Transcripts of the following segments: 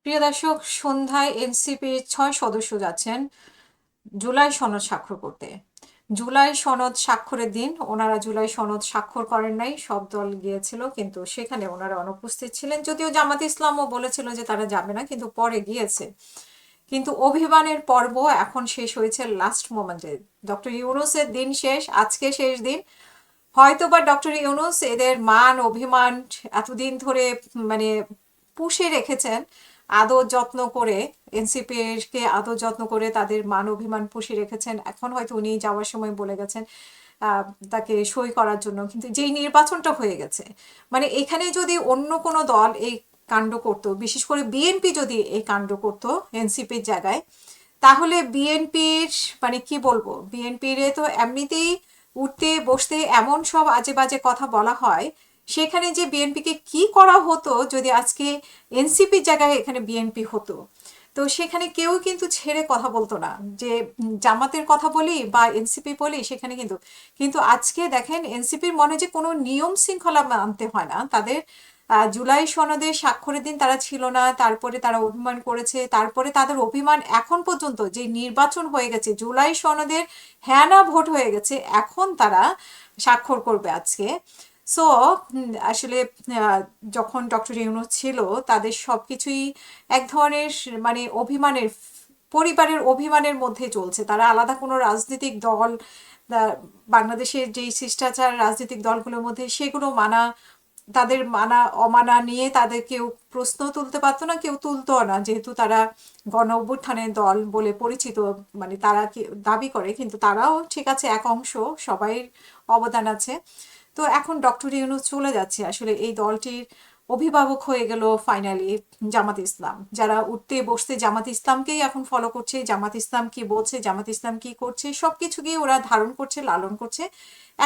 প্রিয় দর্শক, সন্ধ্যায় এনসিপির 6 সদস্য যাচ্ছেন জুলাই সনদ স্বাক্ষর করতে। জুলাই সনদ স্বাক্ষরের দিন ওনারা জুলাই সনদ স্বাক্ষর করেন নাই, সব দল গিয়েছিল কিন্তু সেখানে ওনারা অনুপস্থিত ছিলেন। যদিও জামাত ইসলামও বলেছিল যে তারা যাবে না, কিন্তু পরে গিয়েছে। কিন্তু অভিমানের পর্ব এখন শেষ হয়েছে লাস্ট মোমেন্টে। ডক্টর ইউনূসের দিন শেষ, আজকে শেষ দিন। হয়তোবা ডক্টর ইউনূস এদের মান অভিমান এতদিন ধরে মানে পুষে রেখেছেন, আদর যত্ন করে, এনসিপির কে আদর যত্ন করে তাদের মান অভিমান পুষে রেখেছেন। এখন হয়তো উনি যাওয়ার সময় বলে গেছেন তাকে সই করার জন্য, কিন্তু যেই নির্বাচনটা হয়ে গেছে, মানে এখানে যদি অন্য কোনো দল এই কাণ্ড করতো, বিশেষ করে বিএনপি যদি এই কাণ্ড করতো এনসিপির জায়গায়, তাহলে বিএনপির মানে কি বলবো, বিএনপির তো এমনিতেই উঠতে বসতে এমন সব আজে বাজে কথা বলা হয়, সেখানে যে বিএনপিকে কি করা হতো যদি আজকে এনসিপির জায়গায় এখানে বিএনপি হতো, তো সেখানে কেউ কিন্তু ছেড়ে কথা বলতো না যে জামাতের কথা বলি বা এনসিপি বলি সেখানে। কিন্তু কিন্তু আজকে দেখেন এনসিপির মনে যে কোনো নিয়ম শৃঙ্খলা মানতে হয় না তাদের। জুলাই সনদে স্বাক্ষরের দিন তারা ছিল না, তারপরে তারা অভিমান করেছে, তারপরে তাদের অভিমান এখন পর্যন্ত যে নির্বাচন হয়ে গেছে, জুলাই সনদের হ্যাঁ না ভোট হয়ে গেছে, এখন তারা স্বাক্ষর করবে আজকে। সো আসলে যখন ডক্টর ইউনূস ছিল তাদের সবকিছুই এক ধরনের মানে অভিমানের, পরিবারের অভিমানের মধ্যে চলছে। তারা আলাদা কোনো রাজনৈতিক দল, বাংলাদেশের যেই শিষ্টাচার রাজনৈতিক দলগুলোর মধ্যে সেগুলো মানা, তাদের মানা অমানা নিয়ে তাদের কেউ প্রশ্ন তুলতে পারতো না, কেউ তুলতো না, যেহেতু তারা গণ অভ্যুত্থানের দল বলে পরিচিত। মানে তারা কি দাবি করে, কিন্তু তারাও ঠিক আছে এক অংশ, সবাই অবদান আছে। তো এখন ডক্টর ইউনূস চলে যাচ্ছে, আসলে এই দলটির অভিভাবক হয়ে গেল ফাইনালি জামাত ইসলাম। যারা উঠতে বসতে জামাত ইসলামকেই এখন ফলো করছে, জামাত ইসলাম কি বলছে, জামাত ইসলাম কি করছে, সবকিছুকেই ওরা ধারণ করছে, লালন করছে।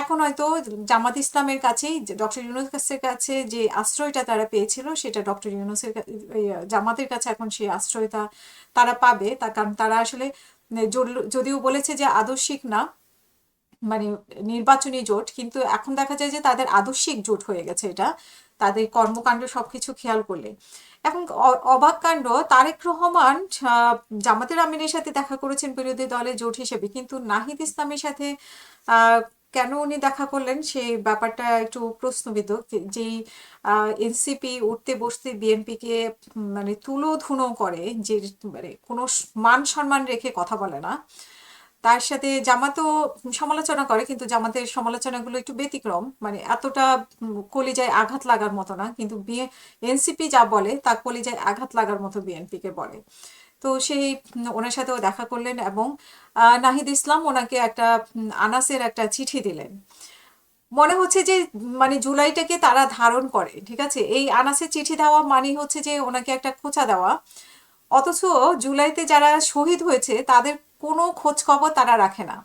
এখন হয়তো জামাত ইসলামের কাছেই, ডক্টর ইউনূসের কাছে যে আশ্রয়টা তারা পেয়েছিল, সেটা ডক্টর ইউনূসের জামাতের কাছে এখন সেই আশ্রয়টা তারা পাবে। তার কারণ তারা আসলে যদিও বলেছে যে আদর্শিক না, মানে নির্বাচনী জোট, কিন্তু এখন দেখা যায় যে তাদের আদর্শিক জোট হয়ে গেছে এটা, তাদের কর্মকাণ্ড সবকিছু খেয়াল করলে। এখন অবাক কাণ্ড, তারেক রহমান জামাতের আমিরের সাথে দেখা করেছেন বিরোধী দলের জোট হিসেবে, কিন্তু নাহিদ ইসলামের সাথে আহ, কেন উনি দেখা করলেন সেই ব্যাপারটা একটু প্রশ্নবিদ্ধ। যেই এনসিপি উঠতে বসতে বিএনপিকে মানে তুলোধুনো করে, যে মানে কোনো মান সম্মান রেখে কথা বলে না, তার সাথে জামাতও সমালোচনা করে, কিন্তু জামাতের সমালোচনাগুলো একটু ব্যতিক্রম, মানে এতটা কলিজায় আঘাত লাগার মতো না। কিন্তু এনসিপি যা বলে তা কলিজায় আঘাত লাগার মতো বিএনপিকে বলে। তো সেই ওনার সাথেও দেখা করলেন, এবং নাহিদ ইসলাম ওনাকে একটা আনাসের একটা চিঠি দিলেন। মনে হচ্ছে যে মানে জুলাইটাকে তারা ধারণ করে, ঠিক আছে, এই আনাসের চিঠি দেওয়া মানে হচ্ছে যে ওনাকে একটা খোঁচা দেওয়া। অথচ জুলাইতে যারা শহীদ হয়েছে তাদের কোনো খোঁজ খবর তারা রাখে না,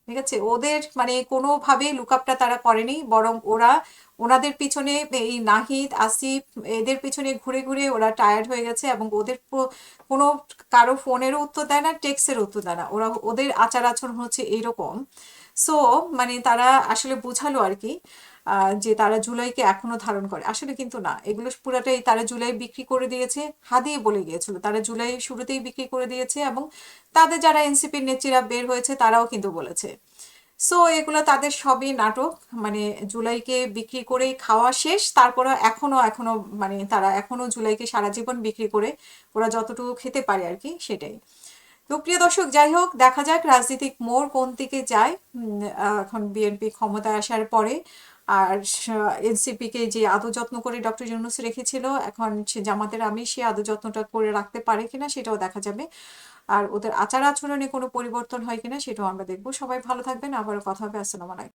ঠিক আছে। ওদের মানে কোনোভাবে লুকআপটা তারা করেনি, বরং ওরা ওনাদের পিছনে, এই নাহিদ আসিফ এদের পিছনে ঘুরে ঘুরে ওরা টায়ার্ড হয়ে গেছে, এবং ওদের কোনো কারো ফোনেরও উত্তর দেয় না, টেক্সটের উত্তর দেয় না। ওরা, ওদের আচার আচরণ হচ্ছে এইরকম। সো মানে তারা আসলে বোঝালো আর কি, যে তারা জুলাইকে এখনো ধারণ করে, আসলে কিন্তু না, এগুলো পুরাটাই তারা জুলাই বিক্রি করে দিয়েছে। হাদিয়ে বলে গিয়েছিল তারা জুলাই শুরুতেই বিক্রি করে দিয়েছে, এবং তাদের যারা এনসিপির নেত্রীরা বের হয়েছে তারাও কিন্তু বলেছে। সো এগুলো তাদের সবই নাটক, মানে জুলাইকে বিক্রি করে খাওয়া শেষ, তারপরে এখনো এখনো মানে তারা এখনো জুলাইকে সারা জীবন বিক্রি করে ওরা যতটুকু খেতে পারে আর কি, সেটাই। তো প্রিয় দর্শক, যাই হোক, দেখা যাক রাজনৈতিক মোড় কোন দিকে যায়। এখন বিএনপি ক্ষমতায় আসার পরে আর এনসিপি কে যে আদর যত্ন করে ডক্টর ইউনূস রেখেছিল, এখন সে জামাতের আমির সে আদর যত্নটা করে রাখতে পারে কিনা সেটাও দেখা যাবে। আর ওদের আচার আচরণে কোনো পরিবর্তন হয় কিনা সেটাও আমরা দেখবো। সবাই ভালো থাকবেন, আবারও কথা হবে। আসসালামু আলাইকুম।